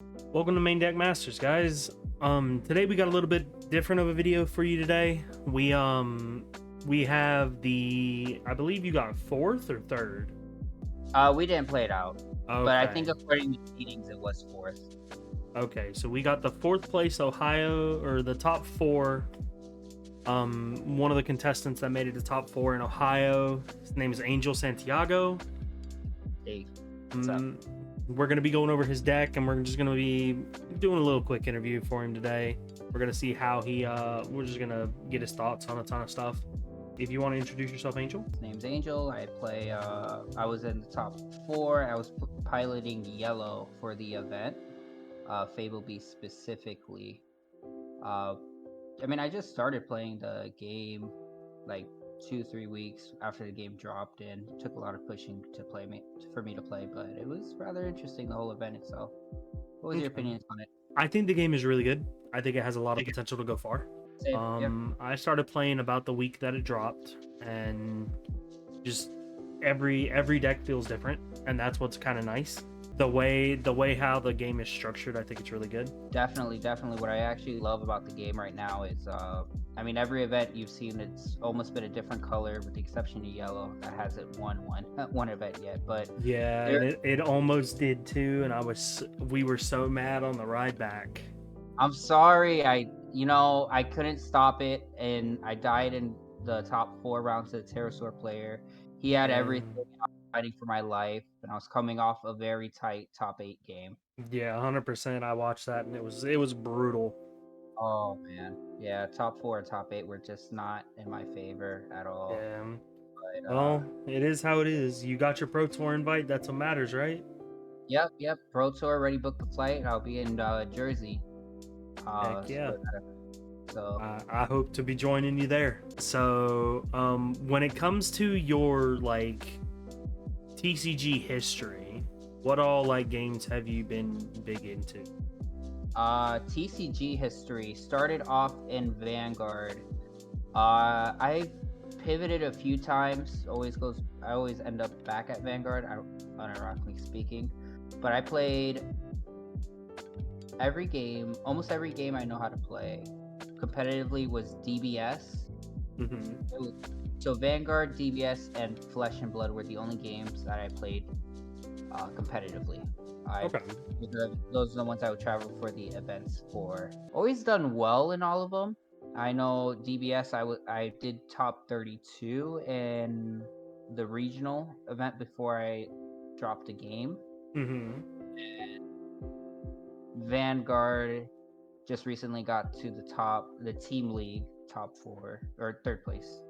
Welcome to MainDeck Masters, guys. Today we got a little bit different of a video for you today. We have the, I believe you got fourth or third. We didn't play it out, but I think Okay. according to meetings, it was fourth. Okay, so we got the fourth place Ohio, or the top four. One of the contestants that made it to top four in Ohio. His name is Angel Santiago. Hey, what's up? We're going to be going over his deck, and we're just going to be doing a little quick interview for him today. We're going to see how we're just going to get his thoughts on a ton of stuff. If you want to introduce yourself, Angel. His name's Angel. I play. I was in the top four. I was piloting yellow for the event. Fable Beast specifically. I mean, I just started playing the game like 2-3 weeks after the game dropped, and it took a lot of pushing for me to play, but it was rather interesting, the whole event itself. What was your opinions on it? I think the game is really good. I think it has a lot of potential to go far. Same, I started playing about the week that it dropped, and just every deck feels different, and that's what's kind of nice. The way how the game is structured, I think it's really good. Definitely. What I actually love about the game right now is, I mean, every event you've seen, it's almost been a different color, with the exception of yellow that hasn't won one event yet. But Yeah, and it almost did too, and we were so mad on the ride back. I'm sorry, I couldn't stop it, and I died in the top 4 rounds to the Pterosaur player. He had everything. I was fighting for my life, and I was coming off a very tight top 8 game. Yeah, 100%. I watched that, and it was brutal. Oh man, yeah, top 4 and top 8 were just not in my favor at all. Yeah. But Well, it is how it is. You got your Pro Tour invite. That's what matters, right? yep. Pro Tour already booked the flight. I'll be in Jersey. Heck yeah. So I hope to be joining you there. So, when it comes to your TCG history, what all games have you been big into? TCG history started off in Vanguard. I pivoted a few times. I always end up back at Vanguard. Unironically speaking, but I played almost every game I know how to play competitively was DBS. So Vanguard, DBS, and Flesh and Blood were the only games that I played competitively. Okay. Those are the ones I would travel for the events for. Always done well in all of them. I know DBS, I did top 32 in the regional event before I dropped a game. And Vanguard just recently got to the team league top 4 or 3rd place.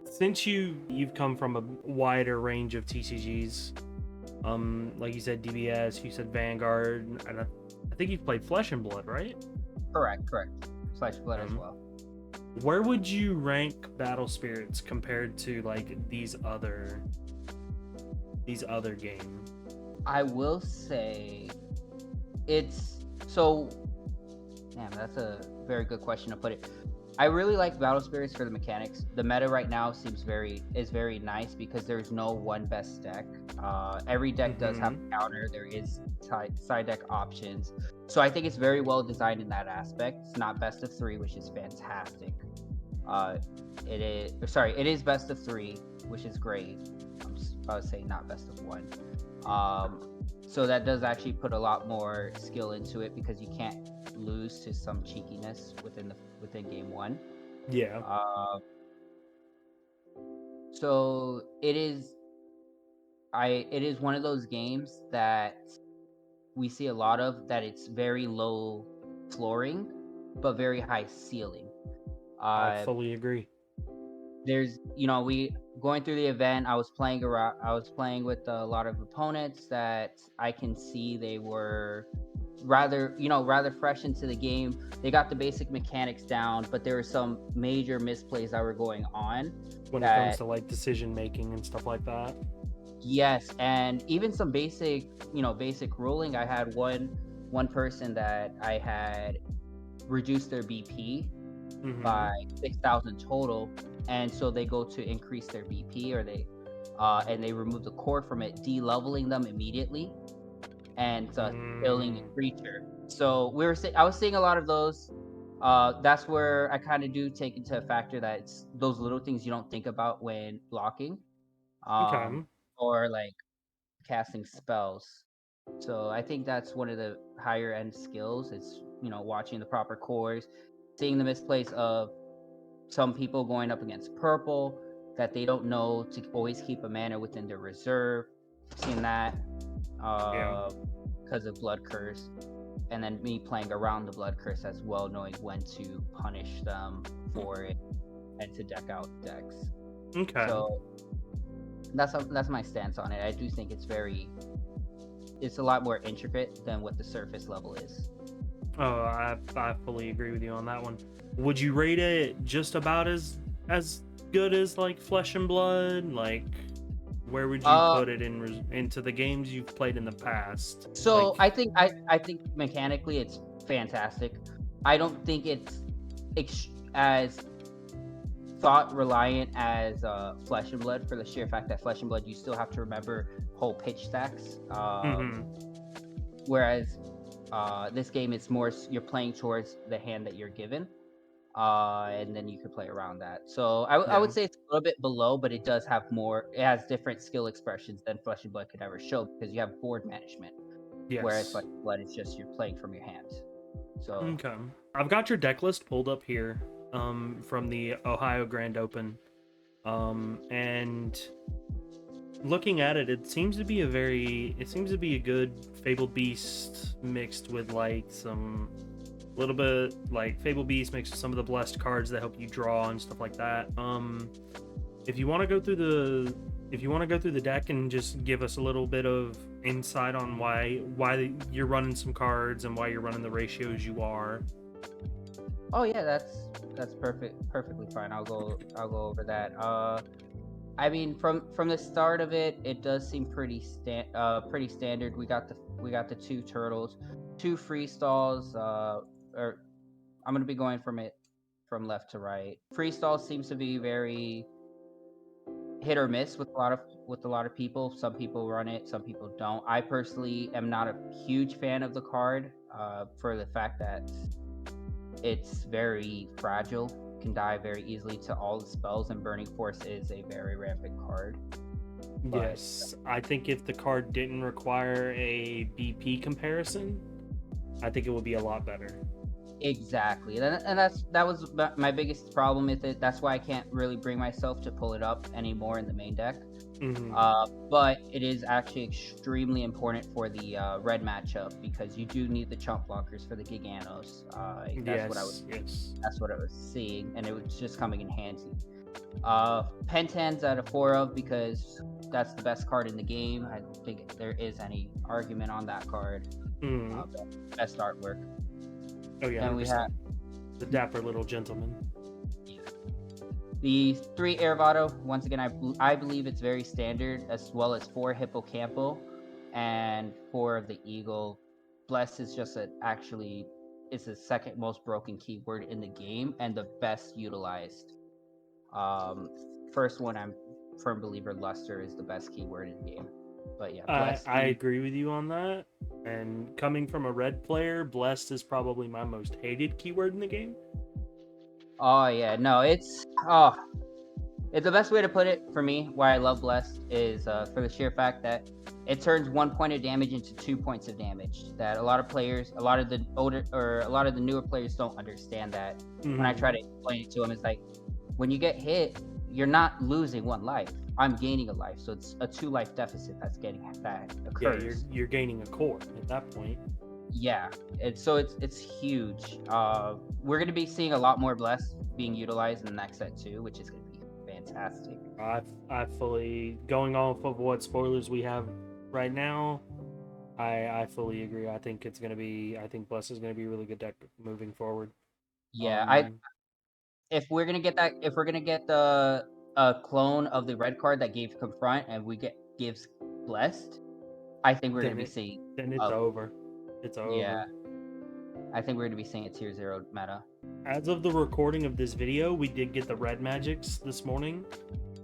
Since you've come from a wider range of TCGs, like you said DBS, you said Vanguard, and I think you've played Flesh and Blood, right? Correct. Flesh and Blood as well. Where would you rank Battle Spirits compared to these other games? I will say it's so. Damn, that's a very good question to put it. I really like Battle Spirits for the mechanics. The meta right now is very nice because there's no one best deck. Every deck does have a counter. There is side deck options. So I think it's very well designed in that aspect. It's not best of 3, which is fantastic. It is best of 3, which is great. I would say not best of 1. So that does actually put a lot more skill into it because you can't lose to some cheekiness within game 1. Yeah. So it is one of those games that we see a lot of, that it's very low flooring but very high ceiling. I fully agree. There's we going through the event, I was playing with a lot of opponents that I can see they were rather fresh into the game. They got the basic mechanics down, but there were some major misplays that were going on when it comes to decision making and stuff like that. Yes, and even some basic ruling. I had one person that I had reduced their BP by 6,000 total, and so they go to increase their BP, or they remove the core from it, de-leveling them immediately, and killing a creature. So I was seeing a lot of those. That's where I kind of do take into a factor that it's those little things you don't think about when blocking, um, Okay. or like casting spells. So I think that's one of the higher end skills. It's watching the proper cores, seeing the misplace of some people going up against purple that they don't know to always keep a mana within their reserve. Seen that Yeah. because of Blood Curse, and then me playing around the Blood Curse as well, knowing when to punish them for it and to deck out decks. Okay. So that's my stance on it. I do think it's a lot more intricate than what the surface level is. Oh, I fully agree with you on that one. Would you rate it just about as good as like Flesh and Blood? Like, where would you Uh, put it into the games you've played in the past? Like, so I think mechanically it's fantastic. I don't think it's as thought reliant as Flesh and Blood, for the sheer fact that Flesh and Blood you still have to remember whole pitch stacks. mm-hmm. Whereas this game it's more you're playing towards the hand that you're given, and then you could play around that. So I Yeah. would say it's a little bit below, but it does have more. It has different skill expressions than Flesh and Blood could ever show because you have board management, whereas Flesh Yes. and Blood is just you're playing from your hand. So Okay. I've got your deck list pulled up here, from the Ohio Grand Open, and looking at it, it seems to be a good Fabled Beast mixed with like some little bit like Fabled Beast mixed with some of the blessed cards that help you draw and stuff like that. If you want to go through the deck and just give us a little bit of insight on why you're running some cards and why you're running the ratios you are. oh yeah, that's perfectly fine. I'll go over that. I mean, from the start of it, it does seem pretty standard. We got the two turtles, two free stalls. Or I'm gonna be going from left to right. Free stall seems to be very hit or miss with a lot of people. Some people run it, some people don't. I personally am not a huge fan of the card, for the fact that it's very fragile, can die very easily to all the spells, and Burning Force is a very rampant card. But Yes, I think if the card didn't require a BP comparison, I think it would be a lot better. exactly, and that was my biggest problem with it. That's why I can't really bring myself to pull it up anymore in the main deck. Hmm. But it is actually extremely important for the red matchup because you do need the chump blockers for the Giganos. Yes, yes. That's what I was seeing, and it was just coming in handy. Pentan's at a 4 of because that's the best card in the game. I don't think there is any argument on that card. Hmm. Best artwork. Oh yeah, Then we have 100%. The dapper little gentleman. the 3 Airvado. Once again, I believe it's very standard, as well as 4 Hippocampo and 4 of the Eagle. Bless is just it's the second most broken keyword in the game and the best utilized. First one, I'm firm believer Luster is the best keyword in the game. But yeah, Bless. I agree with you on that. And coming from a red player, blessed is probably my most hated keyword in the game. Oh yeah, no, it's the best way to put it for me. Why I love Blessed is for the sheer fact that it turns 1 point of damage into 2 points of damage. That a lot of players, a lot of the newer players don't understand that. Mm-hmm. When I try to explain it to them, it's like when you get hit, you're not losing 1 life. I'm gaining a life, so it's a 2 life deficit that occurs. Yeah, you're gaining a core at that point. Yeah, it's huge. We're gonna be seeing a lot more Bless being utilized in the next set too, which is gonna be fantastic. I fully, going off of what spoilers we have right now, I fully agree. I think Bless is gonna be a really good deck moving forward. Yeah, if we're gonna get the clone of the red card that gave confront and gives blessed, I think we're gonna be seeing then it's over. It's yeah, over. I think we're gonna be seeing a tier 0 meta. As of the recording of this video, we did get the red magics this morning.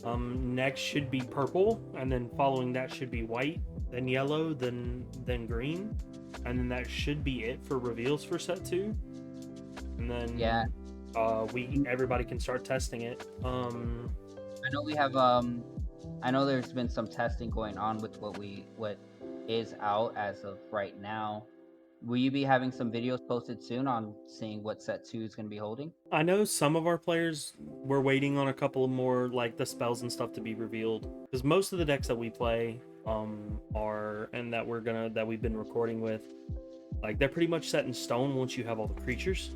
Next should be purple, and then following that should be white, then yellow, then green. and then that should be it for reveals for set 2. And then Yeah, everybody can start testing it. I know we have I know there's been some testing going on with what is out as of right now. Will you be having some videos posted soon on seeing what set 2 is going to be holding? I know some of our players were waiting on a couple of more, like the spells and stuff, to be revealed, because most of the decks that we play are, and that we've been recording with, like, they're pretty much set in stone once you have all the creatures.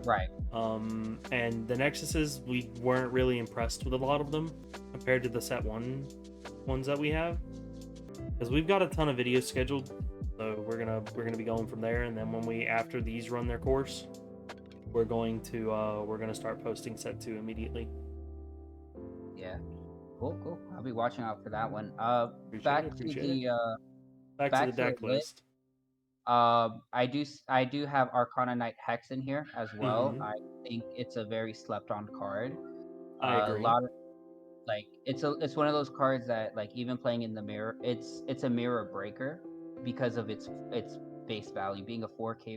Right. And the Nexuses, we weren't really impressed with a lot of them compared to the set 1 ones that we have, because we've got a ton of videos scheduled, so we're gonna be going from there. And then after these run their course, we're gonna start posting set 2 immediately. Yeah. Cool. I'll be watching out for that one. Appreciate it. Back to the deck list. I do have Arcana Knight Hex in here as well. Mhm. I think it's a very slept on card. I A agree. lot of like it's one of those cards that, like, even playing in the mirror, it's a mirror breaker because of its base value. Being a 4K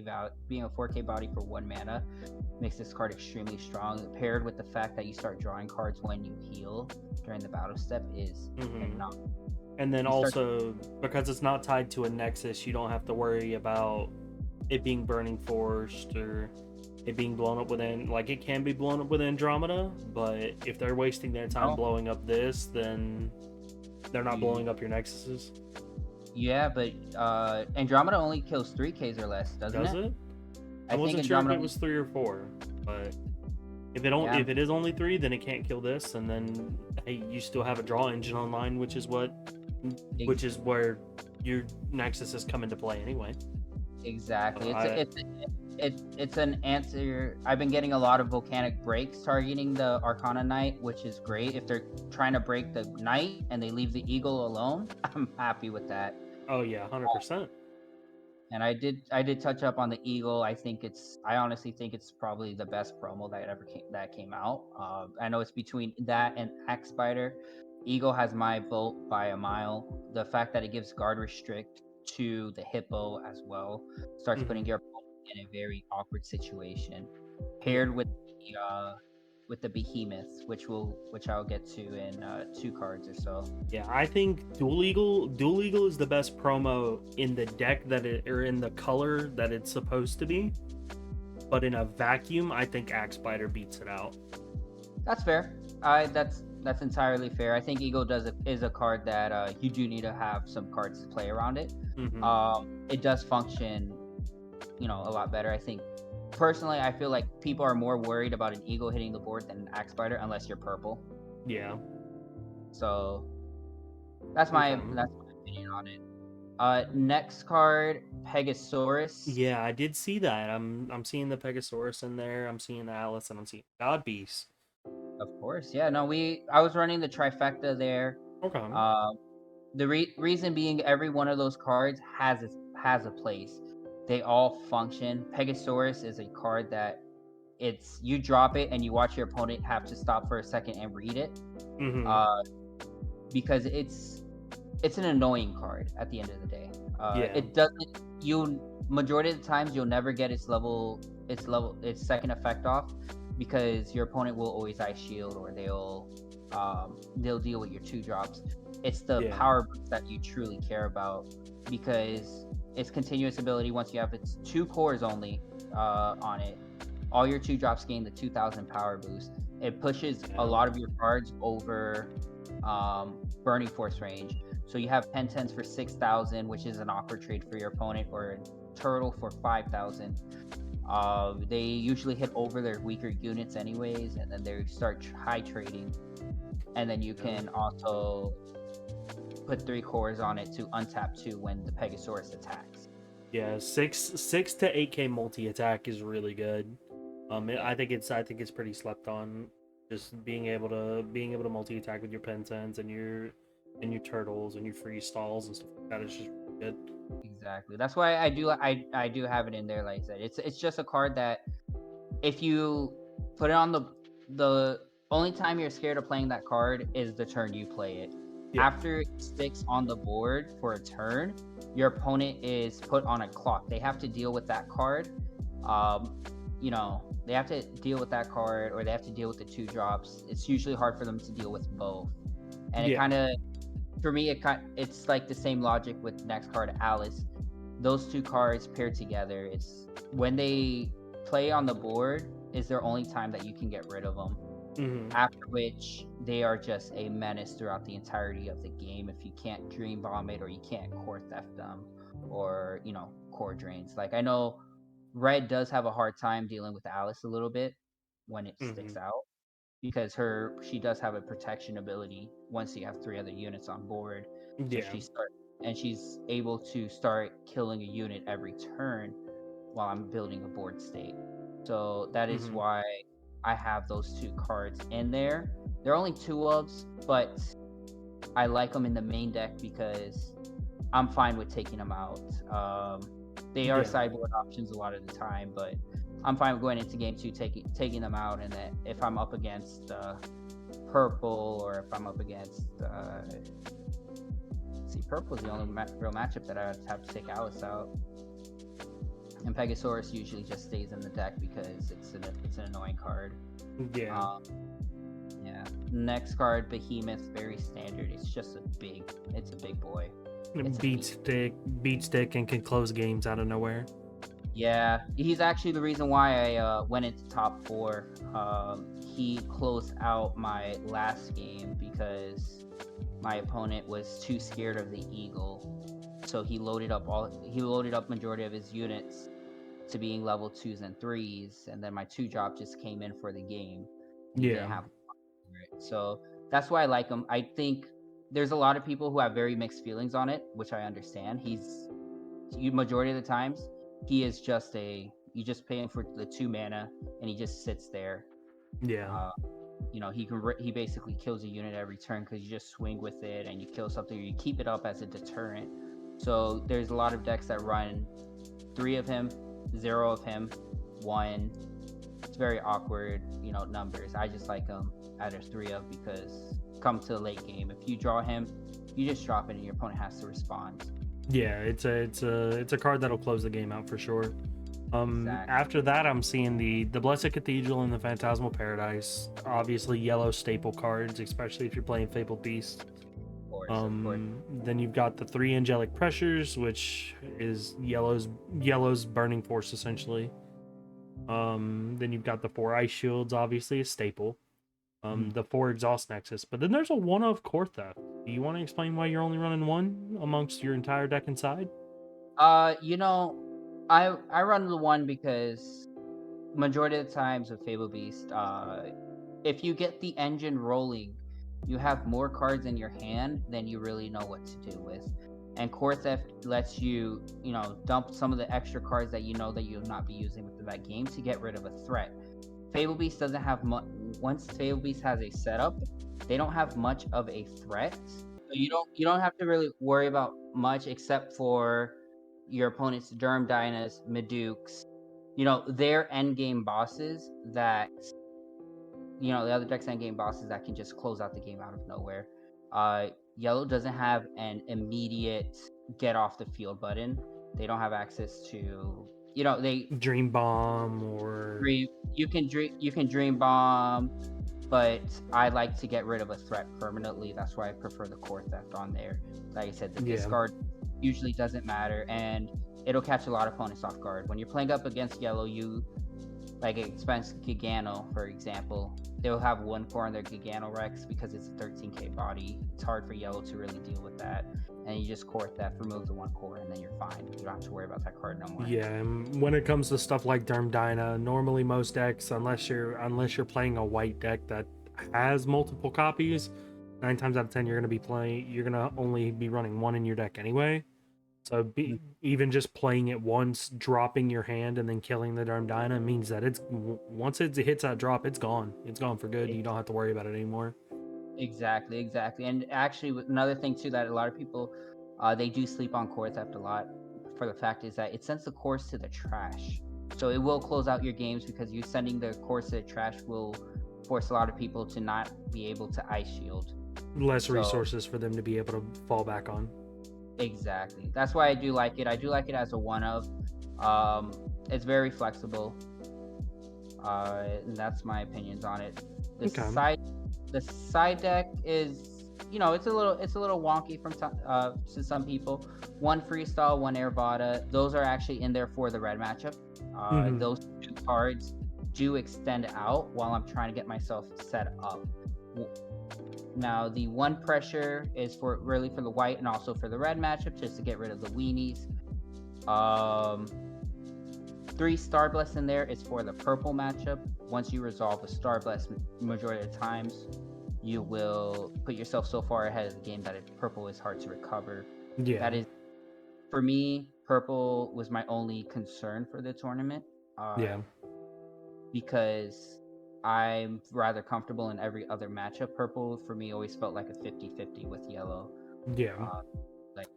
body for 1 mana makes this card extremely strong. Paired with the fact that you start drawing cards when you heal during the battle step is phenomenal. And then You start also, because it's not tied to a Nexus, you don't have to worry about it being burning forced or it being blown up within. Like, it can be blown up with Andromeda, but if they're wasting their time Oh, blowing up this, then they're not you, blowing up your Nexuses. yeah, but Andromeda only kills 3Ks or less, doesn't Does it? it? I I think wasn't sure if Andromeda. it was 3 or 4, but Yeah, if it is only 3, then it can't kill this, and then hey, you still have a draw engine online, which is where your Nexus has come into play anyway. exactly. I It's an answer. I've been getting a lot of volcanic breaks targeting the Arcana Knight, which is great. If they're trying to break the Knight and they leave the Eagle alone, I'm happy with that. Oh yeah, 100%. And I did touch up on the Eagle. I honestly think it's probably the best promo that came out. I know it's between that and Axe Spider. Eagle has my vote by a mile. The fact that it gives guard restrict to the Hippo as well starts putting Hmm. your opponent in a very awkward situation. Yeah, Paired with the Behemoth, which I'll get to in 2 cards or so. yeah. I think Dual Eagle is the best promo in the deck or in the color that it's supposed to be. But in a vacuum, I think Axe Spider beats it out. That's fair. That's entirely fair. I think Eagle is a card that you do need to have some cards to play around it. Hmm. It does function, a lot better. I think personally, I feel like people are more worried about an Eagle hitting the board than an Axe Spider, unless you're purple. Yeah. So Okay. that's my opinion on it. Next card, Pegasaurus. Yeah, I did see that. I'm seeing the Pegasaurus in there. I'm seeing the Alice, and I'm seeing God Beast. Of course, yeah. No, I was running the trifecta there. Okay. Um, the reason being, every one of those cards has a place. They all function. Pegasaurus is a card that you drop it and you watch your opponent have to stop for a second and read it, Hmm. uh, because it's an annoying card at the end of the day. Yeah. It doesn't you Majority of the times you'll never get its second effect off, because your opponent will always ice shield, or they'll deal with your 2 drops. It's the Yeah. power boost that you truly care about, because its continuous ability, once you have its 2 cores only on it, all your 2 drops gain the 2000 power boost. It pushes a Yeah. lot of your cards over burning force range. So you have Pentens for 6,000, which is an awkward trade for your opponent, or a Turtle for 5,000. They usually hit over their weaker units anyways, and then they start high trading. And then you Yeah. can also put 3 cores on it to untap 2 when the Pegasaurus attacks. Yeah, 6 to 8K multi attack is really good. Yeah, I think it's pretty slept on. Just being able to multi attack with your Pentens and your turtles and your free stalls and stuff like that is just really good. exactly. That's why I do have it in there. Like I said, it's just a card that, if you put it on the only time you're scared of playing that card is the turn you play it. Yeah. After it sticks on the board for a turn, your opponent is put on a clock. They have to deal with that card. They have to deal with that card, or they have to deal with the 2 drops. It's usually hard for them to deal with both. And it Yeah. kind of, for me, it's like the same logic with next card, Alice. Those 2 cards paired together, it's when they play on the board is their only time that you can get rid of them. Mm-hmm. After which, they are just a menace throughout the entirety of the game if you can't Dream Bomb it, or you can't Core Theft them, or Core Drains. Like, I know Red does have a hard time dealing with Alice a little bit when it Mm-hmm. sticks out, because she does have a protection ability once you have 3 other units on board. So Yeah. she's able to start killing a unit every turn while I'm building a board state. So that is Mm-hmm. why I have those 2 cards in there. They're only 2-ofs, but I like them in the main deck because I'm fine with taking them out. They are Yeah. sideboard options a lot of the time, but I'm fine with going into game 2 taking them out, and then if I'm up against purple, or if I'm up against purple is the only real matchup that I would have to take Alice out. And Pegasaurus usually just stays in the deck because it's an annoying card. Yeah. Yeah. Next card, Behemoth, very standard. It's just a big boy. Beat stick and can close games out of nowhere. Yeah, he's actually the reason why I went into top 4. He closed out my last game because my opponent was too scared of the eagle, so he loaded up majority of his units to being level 2s and 3s, and then my 2-drop just came in for the game. He didn't have it. So that's why I like him. I think there's a lot of people who have very mixed feelings on it, which I understand. Majority of the times, he is just you just pay him for the 2 mana, and he just sits there. Yeah. He basically kills a unit every turn because you just swing with it and you kill something, or you keep it up as a deterrent. So there's a lot of decks that run 3 of him, 0 of him, 1. It's very awkward, numbers. I just like him out of 3 of, because come to the late game, if you draw him, you just drop it and your opponent has to respond. Yeah, it's a card that'll close the game out for sure. Exactly. After that, I'm seeing the Blessed Cathedral and the Phantasmal Paradise. Obviously, yellow staple cards, especially if you're playing Fabled Beast. Of course. Then you've got the 3 Angelic Pressures, which is yellow's burning force essentially. Then you've got the 4 Ice Shields, obviously a staple. The 4 Exhaust Nexus, but then there's a 1 of Core Theft. Do you want to explain why you're only running 1 amongst your entire deck inside? I run the 1 because majority of the times with Fable Beast, if you get the engine rolling, you have more cards in your hand than you really know what to do with. And Core Theft lets you, dump some of the extra cards that that you'll not be using within that game to get rid of a threat. Fable Beast doesn't have much. Once Fable Beast has a setup, they don't have much of a threat. So you don't have to really worry about much, except for your opponent's Durham Dynas, Medukes, their endgame bosses that, the other deck's endgame bosses that can just close out the game out of nowhere. Yellow doesn't have an immediate get off the field button. They don't have access to, they Dream Bomb or you can Dream Bomb, but I like to get rid of a threat permanently. That's why I prefer the Core Theft on there. Like I said, the discard usually doesn't matter, and it'll catch a lot of opponents off guard. When you're playing up against yellow, you like Expense Gigano, for example, they'll have 1 core on their Gigano Rex because it's a 13k body. It's hard for yellow to really deal with that. And you just Core Theft, remove the 1 core, and then you're fine. You don't have to worry about that card no more. Yeah, and when it comes to stuff like Durham Dyna, normally most decks, unless you're playing a white deck that has multiple copies, 9 times out of 10 you're gonna only be running 1 in your deck anyway. So even just playing it once, dropping your hand, and then killing the Durham Dyna means that once it hits that drop, it's gone. It's gone for good. You don't have to worry about it anymore. Exactly. And actually, another thing too that a lot of people, they do sleep on Core Theft a lot. For the fact is that it sends the cores to the trash, so it will close out your games, because you sending the cores to the trash will force a lot of people to not be able to Ice Shield. less So resources for them to be able to fall back on. exactly. That's why I do like it. I do like it as a one of. Um, it's very flexible. And that's my opinions on it. The Okay. side the side deck is, it's a little wonky to some people. One freestyle, one air Vada. Those are actually in there for the red matchup. Hmm. Those two cards do extend out while I'm trying to get myself set up. Now the one pressure is for really for the white and also for the red matchup, just to get rid of the weenies. Um, Three Star Bless in there is for the purple matchup. Once you resolve a Star Bless, majority of the times, you will put yourself so far ahead of the game that purple is hard to recover. Yeah. That is, for me, purple was my only concern for the tournament. Yeah. Because I'm rather comfortable in every other matchup. Purple, for me, always felt like a 50-50 with yellow. Yeah. Like,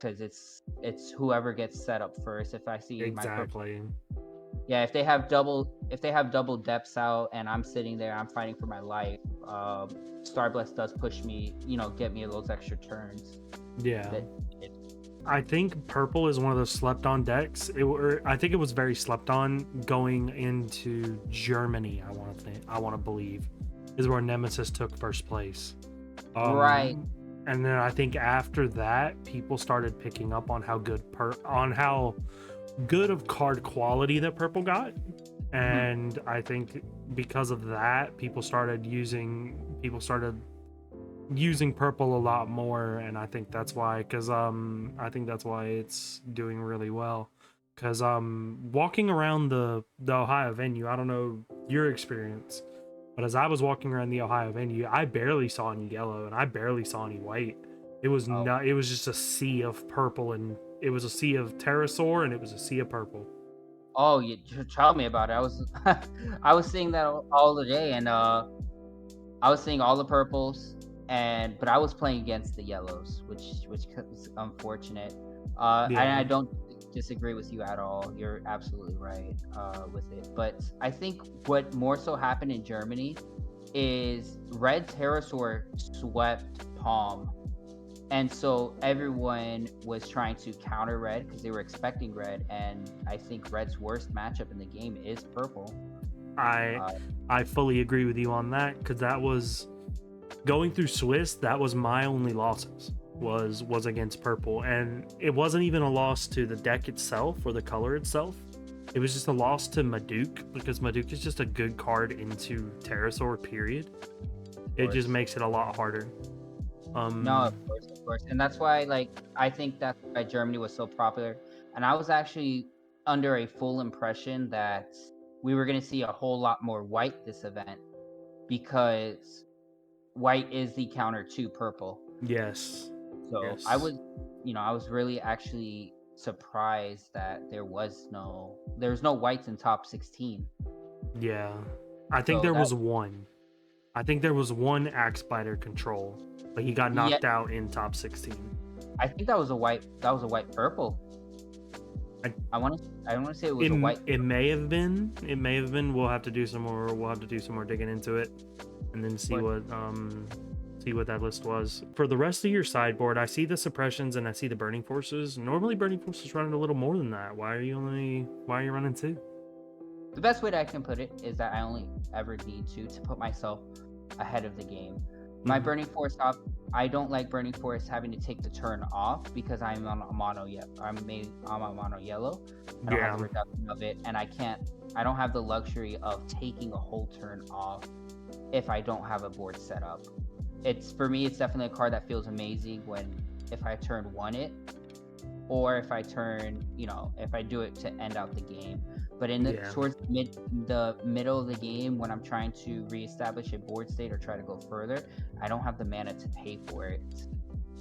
because it's whoever gets set up first. If I see my purple, Exactly. yeah, if they have double depths out and I'm sitting there, I'm fighting for my life. Starbless does push me, get me those extra turns. Yeah. That I think purple is one of those slept on decks. I think it was very slept on going into Germany. I want to believe is where Nemesis took first place. Right. And then I think after that, people started picking up on how good of card quality that purple got. And I think because of that, people started using purple a lot more, and I think that's why it's doing really well. Because walking around the Ohio venue, I don't know your experience, but as I was walking around the Ohio venue, I barely saw any yellow and I barely saw any white. It was Oh. not. It was just a sea of purple, and it was a sea of pterosaur, and it was a sea of purple. Oh, you tell me about it. I was I was seeing that all the day, and I was seeing all the purples, but I was playing against the yellows, which was unfortunate. And Yeah, I don't disagree with you at all. You're absolutely right with it. But I think what more so happened in Germany is Red Pterosaur swept Palm, and so everyone was trying to counter Red because they were expecting Red. And I think Red's worst matchup in the game is Purple. I Uh, I fully agree with you on that, because that was going through Swiss. That was my only losses was against purple, and it wasn't even a loss to the deck itself or the color itself. It was just a loss to Maduke, because Maduke is just a good card into Pterosaur, period. It just course. makes it a lot harder. No, of course, and that's why, like, I think that's why Germany was so popular. And I was actually under a full impression that we were going to see a whole lot more white this event because white is the counter to purple. Yes. So Yes. I was really actually surprised that there's no whites in top 16. Yeah. I think So there that was one. I think there was one Axe Biter control, but he got yeah, knocked out in top 16. I think that was a white purple. I, I want to say it was a white. it may have been. It may have been. We'll have to do some more. We'll have to do some more digging into it, and then see what that list was. For the rest of your sideboard, I see the suppressions and I see the burning forces. Normally, burning forces running a little more than that. Why are you running two? The best way that I can put it is that I only ever need to put myself ahead of the game. My Burning Force up, I don't like Burning Force having to take the turn off because I'm on a mono yellow. I'm a mono yellow. I don't have the reduction of it, and I don't have the luxury of taking a whole turn off if I don't have a board set up. For me, it's definitely a card that feels amazing if I turn one it, or if I do it to end out the game. But towards the middle of the game, when I'm trying to reestablish a board state or try to go further, I don't have the mana to pay for it.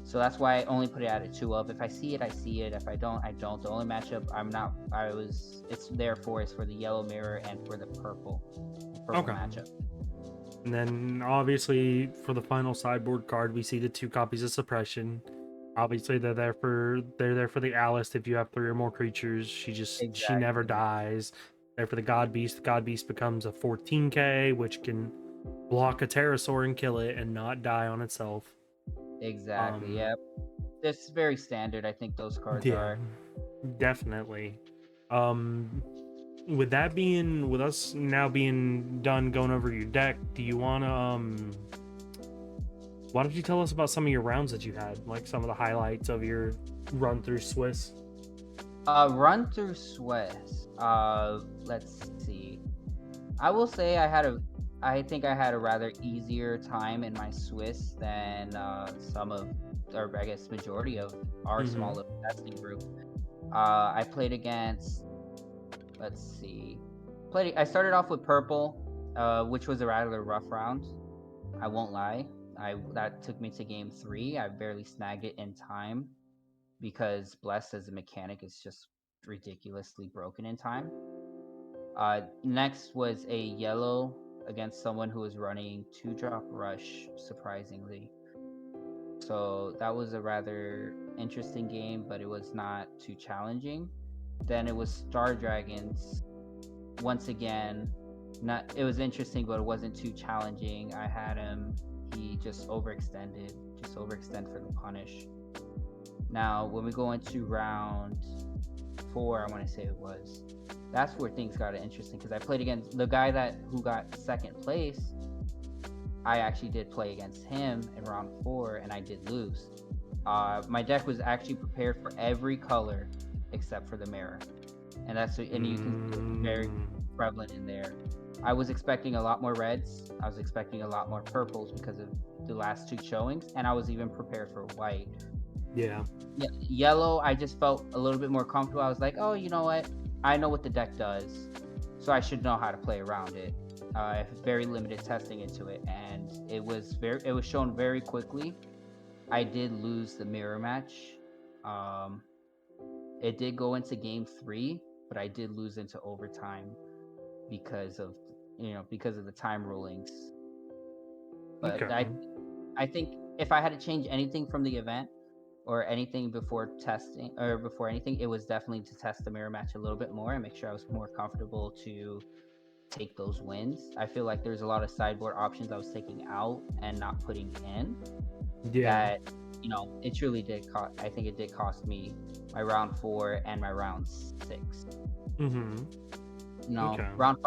So that's why I only put it at a 2 of. If I see it, I see it. If I don't, I don't. The only matchup it's there for is for the yellow mirror and for the purple matchup. And then obviously for the final sideboard card, we see the 2 copies of suppression. Obviously they're there for the Alice. If you have 3 or more creatures, she never dies. There for the God Beast. The God Beast becomes a 14k, which can block a pterosaur and kill it and not die on itself. Exactly. Yeah. It's very standard. I think those cards Yeah, are. definitely. Um, with that being, with us now being done going over your deck, do you want to why don't you tell us about some of your rounds that you had, like some of the highlights of your run through Swiss? Run through Swiss. Let's see. I will say I think I had a rather easier time in my Swiss than some of, or I guess majority of our small Mm-hmm. little testing group. I played against, let's see, I started off with purple, which was a rather rough round. I won't lie. That took me to game 3. I barely snagged it in time because Blessed as a mechanic is just ridiculously broken in time. Next was a yellow against someone who was running 2-drop rush, surprisingly. So that was a rather interesting game, but it was not too challenging. Then it was Star Dragons. Once again, not it was interesting, but it wasn't too challenging. I had him. He just overextend for the punish. Now, when we go into round 4, I want to say it was, that's where things got interesting because I played against the guy who got second place. I actually did play against him in round 4, and I did lose. My deck was actually prepared for every color except for the mirror, and you can see it's very prevalent in there. I was expecting a lot more reds. I was expecting a lot more purples because of the last 2 showings, and I was even prepared for white. Yeah. Yellow, I just felt a little bit more comfortable. I was like, oh, you know what? I know what the deck does, so I should know how to play around it. I have very limited testing into it, and it was shown very quickly. I did lose the mirror match. It did go into game 3, but I did lose into overtime because of the time rulings. But Okay. I think if I had to change anything from the event or anything before testing or before anything, it was definitely to test the mirror match a little bit more and make sure I was more comfortable to take those wins. I feel like there's a lot of sideboard options I was taking out and not putting in. Yeah. That it truly did cost. I think it did cost me my round 4 and my round 6. Mm-hmm. Okay. Round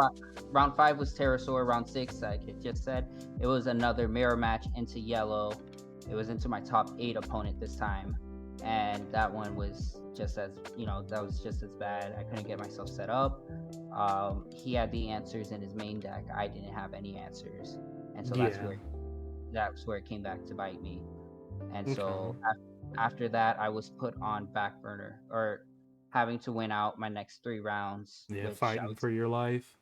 5 was Pterosaur. Round 6, like it just said, it was another mirror match into yellow. It was into my top 8 opponent this time, and that one was just as bad. I couldn't get myself set up. He had the answers in his main deck. I didn't have any answers, and so that's where it came back to bite me. And so after that, I was put on back burner, or having to win out my next 3 rounds, Yeah, which fighting for your life.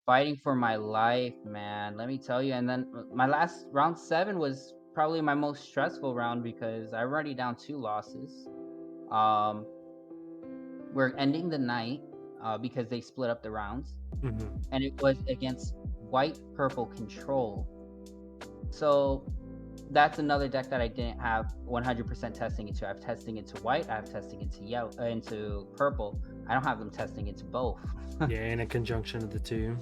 fighting for my life, man. Let me tell you. And then my last round 7 was probably my most stressful round because I'm already down 2 losses. Um, we're ending the night because they split up the rounds, Mm-hmm. and it was against white purple control. So that's another deck that I didn't have 100% testing into. I have testing into white. I have testing into yellow, into purple. I don't have them testing into both. Yeah, in a conjunction of the two.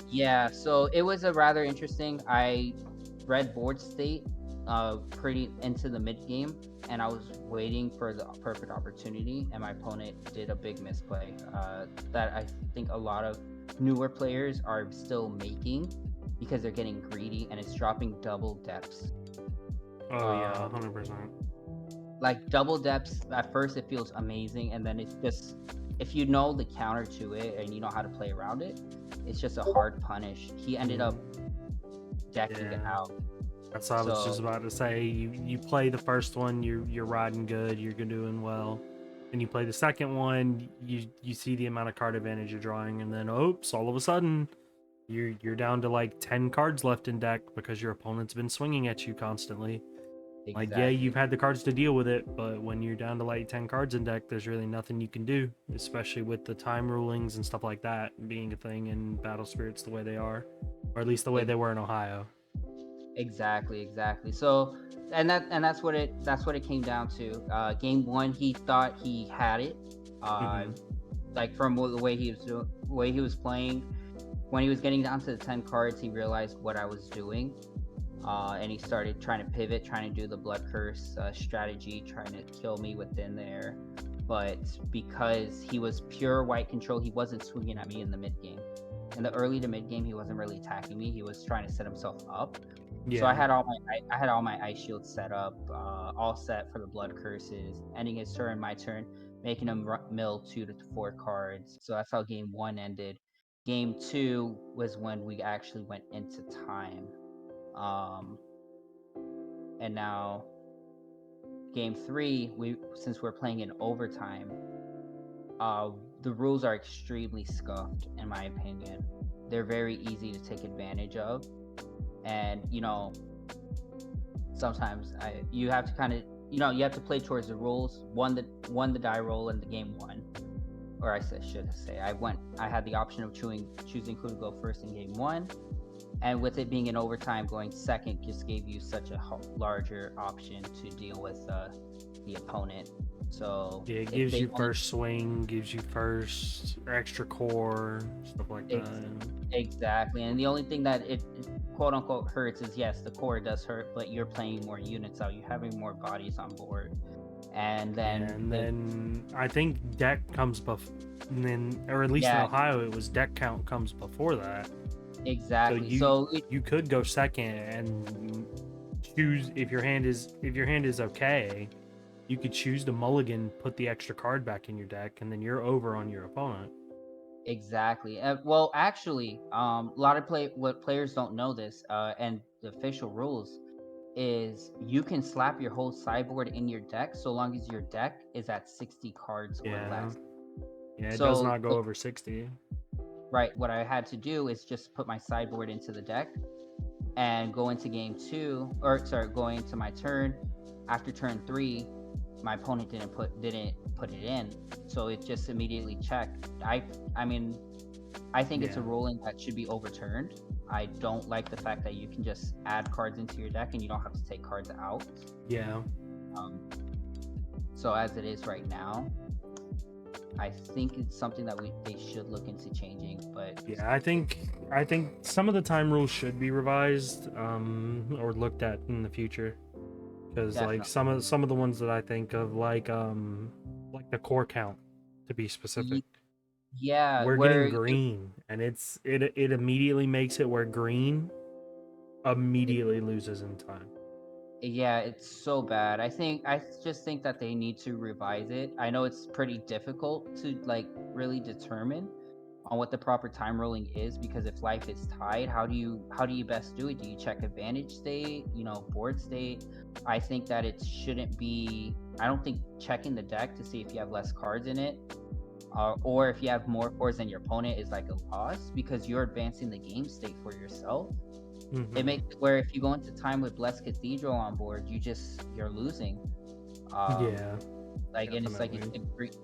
Yeah, so it was a rather interesting. I read board state pretty into the mid game, and I was waiting for the perfect opportunity, and my opponent did a big misplay that I think a lot of newer players are still making because they're getting greedy, and it's dropping double depths. Oh yeah, 100%. Like double depths, at first it feels amazing, and then it's just, if you know the counter to it and you know how to play around it, it's just a hard punish. He ended up decking it out. That's what I was just about to say. You play the first one, you're riding good, you're doing well. And you play the second one, you see the amount of card advantage you're drawing, and then oops, all of a sudden you're down to like 10 cards left in deck because your opponent's been swinging at you constantly. Exactly. Like, yeah, you've had the cards to deal with it, but when you're down to like 10 cards in deck, there's really nothing you can do, especially with the time rulings and stuff like that being a thing in Battle Spirits the way they are, or at least the way they were in Ohio. Exactly. So, and that's what it came down to. Game 1, he thought he had it. Like from the way he was playing, when he was getting down to the 10 cards, he realized what I was doing. And he started trying to pivot, trying to do the blood curse strategy, trying to kill me within there. But because he was pure white control, he wasn't swinging at me in the mid game. In the early to mid game, he wasn't really attacking me. He was trying to set himself up. So I Yeah. had all my ice shields set up, all set for the blood curses. Ending his turn, my turn, making him mill 2 to 4 cards. So that's how game 1 ended. Game 2 was when we actually went into time. And now game 3, since we're playing in overtime, the rules are extremely scuffed in my opinion. They're very easy to take advantage of, and sometimes you have to kind of you have to play towards the rules. Won the die roll in the game 1, or should say I had the option of choosing who to go first in game 1. And with it being in overtime, going second just gave you such a larger option to deal with the opponent. So Yeah, it gives you first swing, gives you first extra core, stuff like that. Exactly. And the only thing that it quote unquote hurts is, yes, the core does hurt, but you're playing more units out. You're having more bodies on board. And then I think deck comes or at least in Ohio, it was deck count comes before that. Exactly. So you could go second and choose if your hand is okay. You could choose to mulligan, put the extra card back in your deck, and then you're over on your opponent. Exactly. Well, actually, a lot of what players don't know this, and the official rules is you can slap your whole sideboard in your deck so long as your deck is at 60 cards or less. Yeah, it does not go over 60. Right, what I had to do is just put my sideboard into the deck and go into game 2, or sorry, going into my turn. After turn 3, my opponent didn't put it in, so it just immediately checked. I mean, I think it's a ruling that should be overturned. I don't like the fact that you can just add cards into your deck and you don't have to take cards out. Yeah. So as it is right now, I think it's something that they should look into changing. But yeah, I think some of the time rules should be revised, or looked at in the future, because like some of the ones that I think of, like the core count, to be specific. Yeah, we're getting green, and it immediately makes it where green immediately loses in time. Yeah, it's so bad. I just think that they need to revise it. I know it's pretty difficult to like really determine on what the proper time ruling is, because if life is tied, how do you best do it? Do you check advantage state, board state? I think that it shouldn't be. I don't think checking the deck to see if you have less cards in it, or if you have more cores than your opponent, is like a loss, because you're advancing the game state for yourself. Mm-hmm. It makes it where if you go into time with Blessed Cathedral on board, you're losing. Yeah. Like, and it's like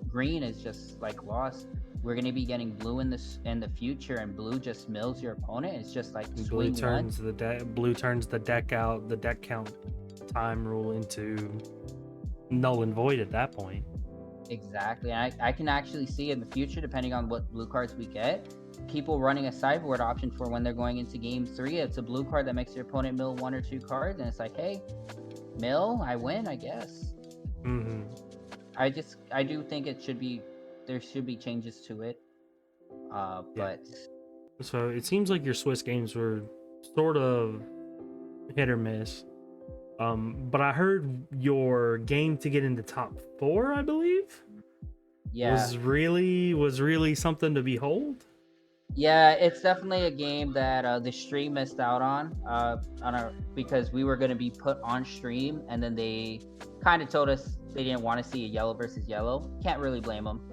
green is just like lost. We're gonna be getting blue in the future, and blue just mills your opponent. It's just like blue turns the deck out, the deck count time rule into null and void at that point. Exactly. And I can actually see in the future, depending on what blue cards we get, people running a sideboard option for when they're going into game 3. It's a blue card that makes your opponent mill 1 or 2 cards, and it's like, hey, mill, I win, I guess. Mm-hmm. I do think there should be changes to it. But so it seems like your Swiss games were sort of hit or miss. But I heard your game to get into top 4, I believe, was really something to behold. Yeah, it's definitely a game that the stream missed out on because we were going to be put on stream, and then they kind of told us they didn't want to see a yellow versus yellow. Can't really blame them.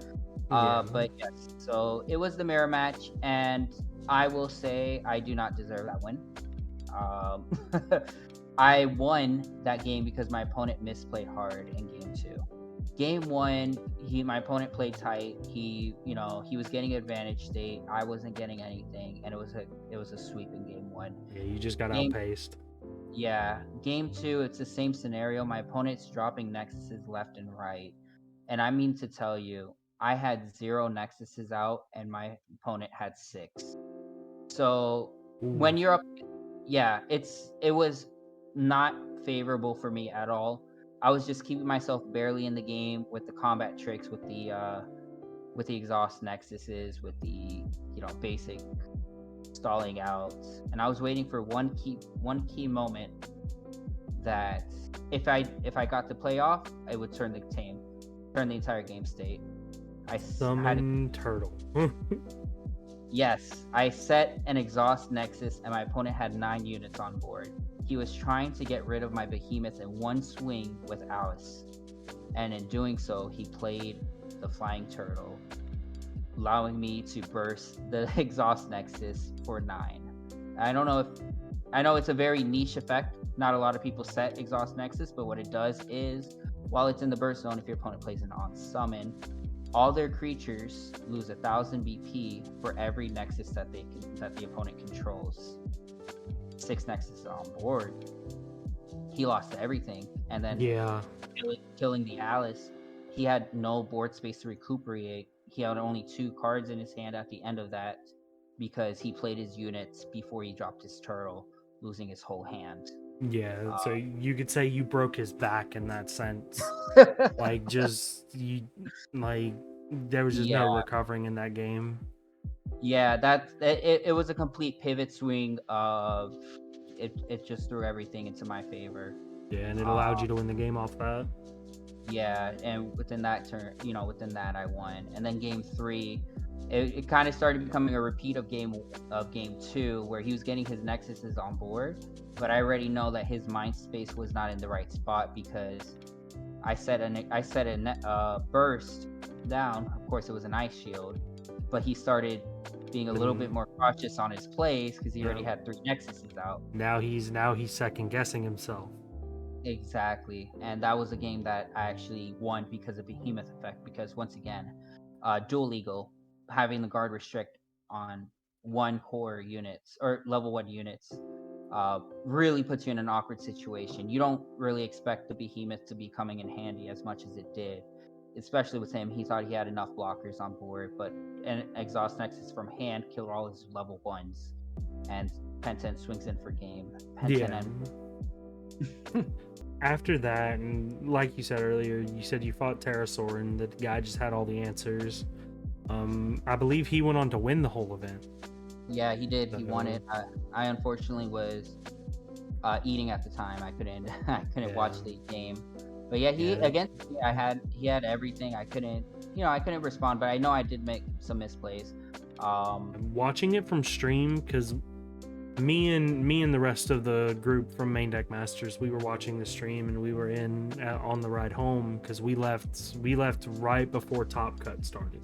But yes, so it was the mirror match, and I will say I do not deserve that win. I won that game because my opponent misplayed hard in game 2. Game 1, my opponent played tight. He was getting advantage state. I wasn't getting anything, and it was a sweep in game 1. Yeah, you just got outpaced. Yeah, game 2, it's the same scenario. My opponent's dropping nexuses left and right, and I mean to tell you, I had 0 nexuses out, and my opponent had 6. So when you're up, yeah, it was not favorable for me at all. I was just keeping myself barely in the game with the combat tricks, with the exhaust nexuses, with the basic stalling out, and I was waiting for one key moment that if I got to play off, it would turn the entire game state. Summon turtle. Yes, I set an exhaust nexus, and my opponent had 9 units on board. He was trying to get rid of my behemoth in one swing with Alice, and in doing so, he played the flying turtle, allowing me to burst the exhaust nexus for 9. I know it's a very niche effect. Not a lot of people set exhaust nexus, but what it does is, while it's in the burst zone, if your opponent plays an on summon, all their creatures lose 1,000 BP for every nexus that the opponent controls. 6 nexuses on board. He lost everything, and then killing the Alice, he had no board space to recuperate. He had only 2 cards in his hand at the end of that because he played his units before he dropped his turtle, losing his whole hand. Yeah, so you could say you broke his back in that sense. Like, there was just no recovering in that game. Yeah, it was a complete pivot swing of it just threw everything into my favor. Yeah, and it allowed you to win the game off that. Yeah, and within that I won. And then game 3, it kind of started becoming a repeat of game 2, where he was getting his nexuses on board, but I already know that his mind space was not in the right spot because I set a burst down. Of course, it was an ice shield, but he started being a little bit more cautious on his plays because he already had 3 nexuses out. Now he's second guessing himself. Exactly, and that was a game that I actually won because of Behemoth effect. Because once again, dual legal, having the guard restrict on 1 core units or level 1 units, really puts you in an awkward situation. You don't really expect the Behemoth to be coming in handy as much as it did, especially with him. He thought he had enough blockers on board, but an exhaust nexus from hand killed all his level 1s, and Penten swings in for game. After that, and like you said earlier, you said you fought Pterosaur and the guy just had all the answers. I believe he went on to win the whole event. Yeah, he did. He won it. I unfortunately was eating at the time. I couldn't watch the game. But yeah, he had everything. I couldn't respond, but I know I did make some misplays. Watching it from stream, because me and the rest of the group from MainDeck Masters, we were watching the stream, and we were on the ride home because we left right before Top Cut started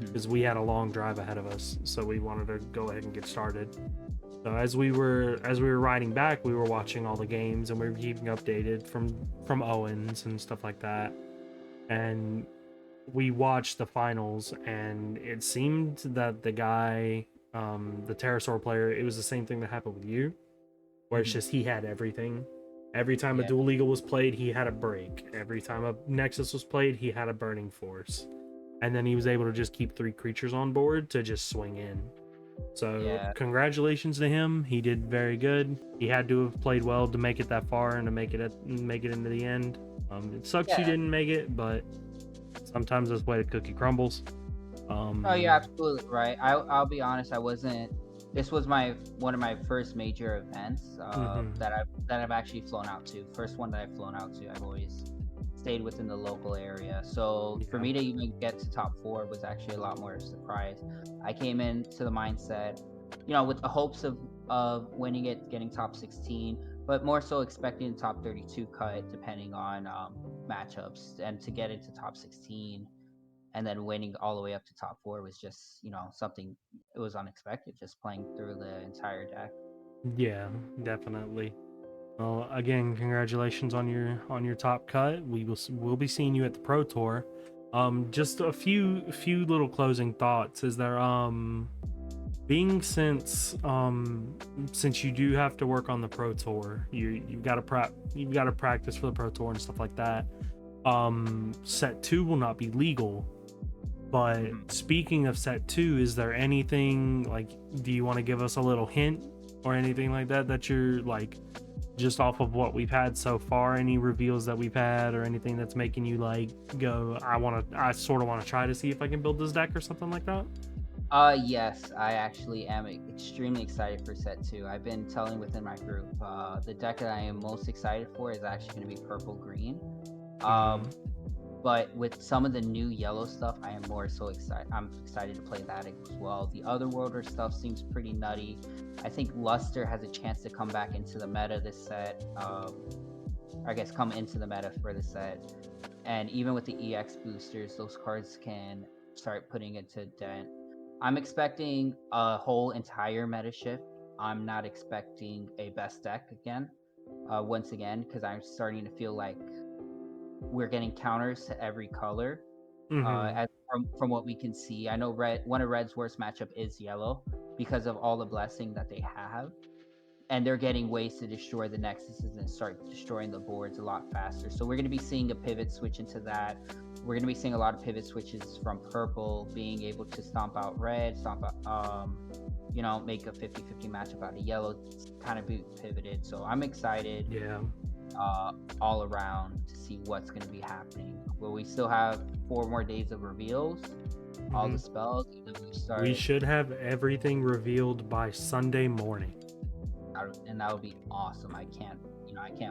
because we had a long drive ahead of us, so we wanted to go ahead and get started. So as we were riding back, we were watching all the games, and we were keeping updated from Owens and stuff like that, and we watched the finals, and it seemed that the guy, the Pterosaur player, it was the same thing that happened with you, where it's just he had everything. Every time a dual legal was played, he had a break. Every time a Nexus was played, he had a burning force, and then he was able to just keep 3 creatures on board to just swing in. So congratulations to him. He did very good. He had to have played well to make it that far and to make it into the end. It sucks you didn't make it, but sometimes that's the way the cookie crumbles. Oh, you're absolutely right. I'll be honest. This was one of my first major events that I've actually flown out to. First one that I've flown out to. I've always stayed within the local area. So for me to even get to top 4 was actually a lot more of a surprise. I came into the mindset, with the hopes of winning it, getting top 16, but more so expecting top 32 cut depending on matchups, and to get into top 16 and then winning all the way up to top 4 was just something. It was unexpected, just playing through the entire deck. Yeah, definitely. Well, again, congratulations on your top cut. We'll be seeing you at the Pro Tour. Just a few little closing thoughts. Is there since you do have to work on the Pro Tour, you've got to practice for the Pro Tour and stuff like that. Set 2 will not be legal But Mhm. speaking of set 2, is there anything like, do you want to give us a little hint or anything like that that you're like, just off of what we've had so far, any reveals that we've had or anything that's making you like go, I sort of want to try to see if I can build this deck or something like that? Yes, I actually am extremely excited for set 2. I've been telling within my group, the deck that I am most excited for is actually going to be purple green. Mm-hmm. But with some of the new yellow stuff, I am more so excited. I'm excited to play that as well. The other worlder stuff seems pretty nutty. I think Luster has a chance to come back into the meta this set. I guess come into the meta for the set. And even with the EX boosters, those cards can start putting it to dent. I'm expecting a whole entire meta shift. I'm not expecting a best deck again, once again, because I'm starting to feel like we're getting counters to every color. Mm-hmm. As from what we can see, I know one of Red's worst matchup is yellow because of all the blessing that they have, and they're getting ways to destroy the nexuses and start destroying the boards a lot faster. So we're going to be seeing a pivot switch into that. We're going to be seeing a lot of pivot switches from purple being able to stomp out red, make a 50-50 matchup out of yellow. It's kind of be pivoted. So I'm excited Yeah. all around to see what's going to be happening. Will we still have 4 more days of reveals? All the spells, and then we start. We should have everything revealed by Sunday morning. And that would be awesome. I can't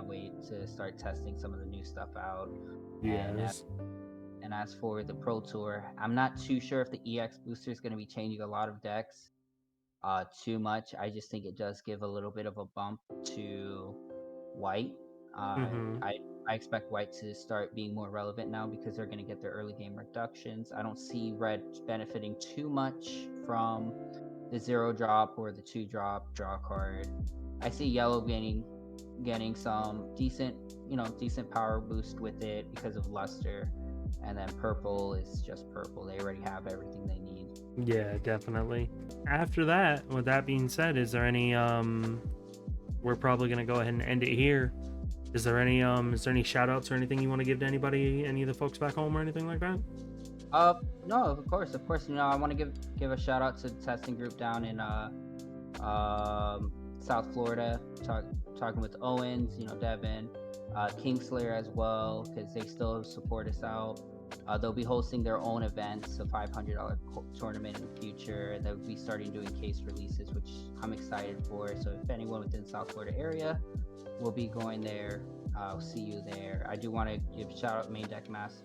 wait to start testing some of the new stuff out. Yes. And as for the Pro Tour, I'm not too sure if the EX booster is going to be changing a lot of decks too much. I just think it does give a little bit of a bump to white. Mm-hmm. I expect white to start being more relevant now because they're going to get their early game reductions. I don't see red benefiting too much from the 0-drop or the 2-drop draw card. I see yellow getting some decent power boost with it because of luster, and then purple is just purple. They already have everything they need. Yeah, definitely. After that, with that being said, is there any we're probably gonna go ahead and end it here. Is there any shout outs or anything you want to give to anybody, any of the folks back home or anything like that? No, of course. I want to give a shout out to the testing group down in South Florida, talking with Owens, Devin, Kingslayer as well, because they still support us out. They'll be hosting their own events, a $500 tournament in the future. They'll be starting doing case releases, which I'm excited for. So if anyone within South Florida area will be going there, I'll see you there. I do want to give shout out MainDeck Masters,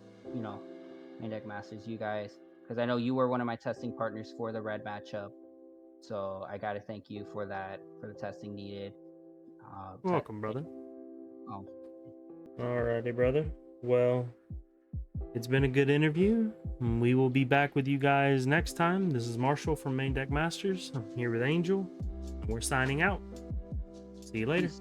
you guys, because I know you were one of my testing partners for the red matchup. So I got to thank you for that, for the testing needed. Welcome, brother. Oh, Alrighty, brother. Well, it's been a good interview. We will be back with you guys next time. This is Marshall from MainDeck Masters. I'm here with Angel. We're signing out. See you later. peace.